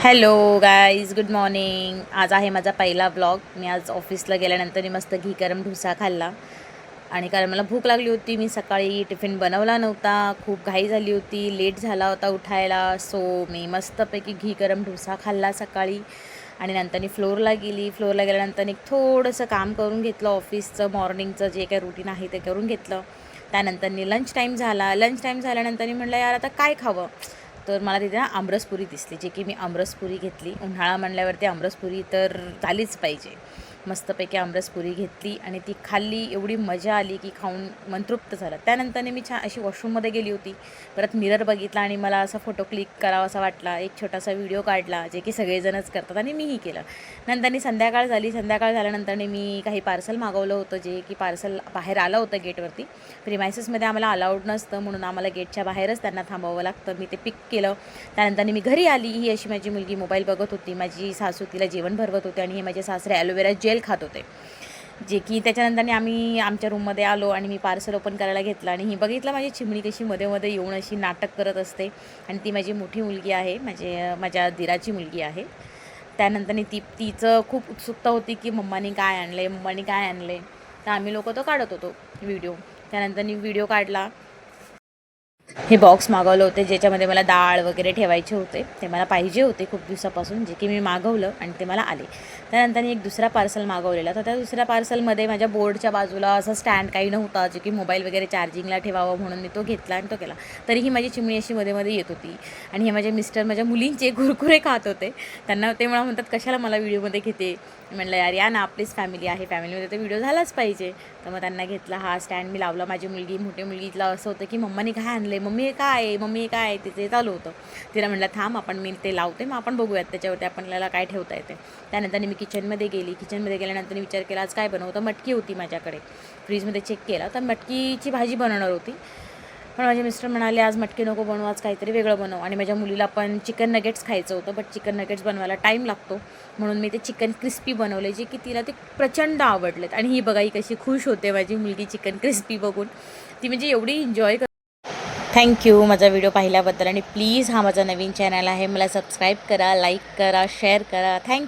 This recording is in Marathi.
Hello guys, good morning. आज आहे माझा पहिला ब्लॉग. मी आज ऑफिसला गेल्यानंतर मी मस्त घी गरम डोसा खाल्ला आणि कारण मला भूक लागली होती. मी सकाळी टिफिन बनवला नव्हता, खूप घाई झाली होती, लेट झाला होता उठायला. सो मी मस्तपैकी घी गरम डोसा खाल्ला सकाळी आणि नंतर फ्लोअरला गेली. फ्लोअरला गेल्यानंतर एक थोडंसं काम करून घेतलं, ऑफिसचं मॉर्निंगचं जे काही रुटीन आहे ते करून घेतलं. त्यानंतर लंच टाईम झाला. लंच टाईम झाल्यानंतर म्हटलं यार आता काय खावं, तर मला तिथे आमरसपुरी दिसली, जे की मी आमरसपुरी घेतली. उन्हाळा म्हणल्यावरती आमरसपुरी तर झालीच पाहिजे. मस्तपैकी आमरसपुरी घेतली आणि ती खाल्ली. एवढी मजा आली की खाऊन मन तृप्त झालं. त्यानंतर मी छान अशी वॉशरूममध्ये गेली होती. परत मिरर बघितला आणि मला असा फोटो क्लिक करावा असा वाटला. एक छोटासा व्हिडिओ काढला, जे की सगळेजणच करतात आणि मीही केलं. नंतर संध्याकाळ झाली. संध्याकाळ झाल्यानंतर मी काही पार्सल मागवलं होतं, जे की पार्सल बाहेर आलं होतं गेटवरती. प्रिमायसेसमध्ये आम्हाला अलाउड नसतं, म्हणून आम्हाला गेटच्या बाहेरच त्यांना थांबावं लागतं. मी ते पिक केलं. त्यानंतर मी घरी आली. ही अशी माझी मुलगी मोबाईल बघत होती. माझी सासू तिला जेवण भरवत होते आणि हे माझे सासरे ॲलोवेरा जेल खात होते. जे की त्याच्यानंतर आम्ही आमच्या रूममध्ये आलो आणि मी पार्सल ओपन करायला घेतलं आणि ही बघितलं माझी चिमणी कशी मध्ये मध्ये येऊन अशी नाटक करत असते. आणि ती माझी मोठी मुलगी आहे, माझ्या दिराची मुलगी आहे. त्यानंतर तिचं खूप उत्सुकता होती की मम्मानी काय आणलं, मम्मानी काय आणलं. तर आम्ही लोक तो काढत होतो व्हिडिओ. त्यानंतर व्हिडिओ काढला. हे बॉक्स मागवलं होते, ज्याच्यामध्ये मला डाळ वगैरे ठेवायचे होते. ते मला पाहिजे होते खूप दिवसापासून, जे की मी मागवलं आणि ते मला आले. त्यानंतर एक दुसरा पार्सल मागवलेला. तर त्या दुसऱ्या पार्सलमध्ये माझ्या बोर्डच्या बाजूला असं स्टँड काही नव्हता, जे की मोबाईल वगैरे चार्जिंगला ठेवावं, म्हणून मी तो घेतला आणि तो केला. तरीही माझी चिमणी अशी मध्ये मध्ये येत होती. आणि हे माझे मिस्टर माझ्या मुलींचे कुरकुरे खात होते. त्यांना ते मला म्हणतात कशाला मला व्हिडिओमध्ये घेते. म्हटलं यार या ना, आपलीच फॅमिली आहे, फॅमिलीमध्ये तर व्हिडिओ झालाच पाहिजे. तर मग त्यांना घेतला. हा स्टँड मी लावला. माझी मुलगी, मोठी मुलगीला असं होतं की मम्माने काय आणले, मम्मी काय, मम्मी काय, तिचे चालू होतं. तिला म्हटलं थांब, मी ते लावते, मग आपण बघूयात त्याच्यावरती आपल्याला काय ठेवता येते. त्यानंतर मी किचनमध्ये गेली. किचनमध्ये गेल्यानंतर विचार केला आज काय बनवतं. मटकी होती माझ्याकडे, फ्रीजमध्ये चेक केला तर मटकीची भाजी बनवणार होती. पण माझे मिस्टर म्हणाले आज मटकी नको बनवू, आज काहीतरी वेगळं बनव. आणि माझ्या मुलीला पण चिकन नगेट्स खायचं होतं, बट चिकन नगेट्स बनवायला टाईम लागतो, म्हणून मी ते चिकन क्रिस्पी बनवले, जे की तिला ते प्रचंड आवडलेत. आणि ही बघा ही कशी खुश होते माझी मुलगी चिकन क्रिस्पी बघून. ती म्हणजे एवढी एन्जॉय कर. थँक्यू माझा व्हिडिओ पाहिल्याबद्दल. आणि प्लीज हा माझा नवीन चॅनल आहे, मला सबस्क्राईब करा, लाईक करा, शेअर करा. थँक्यू.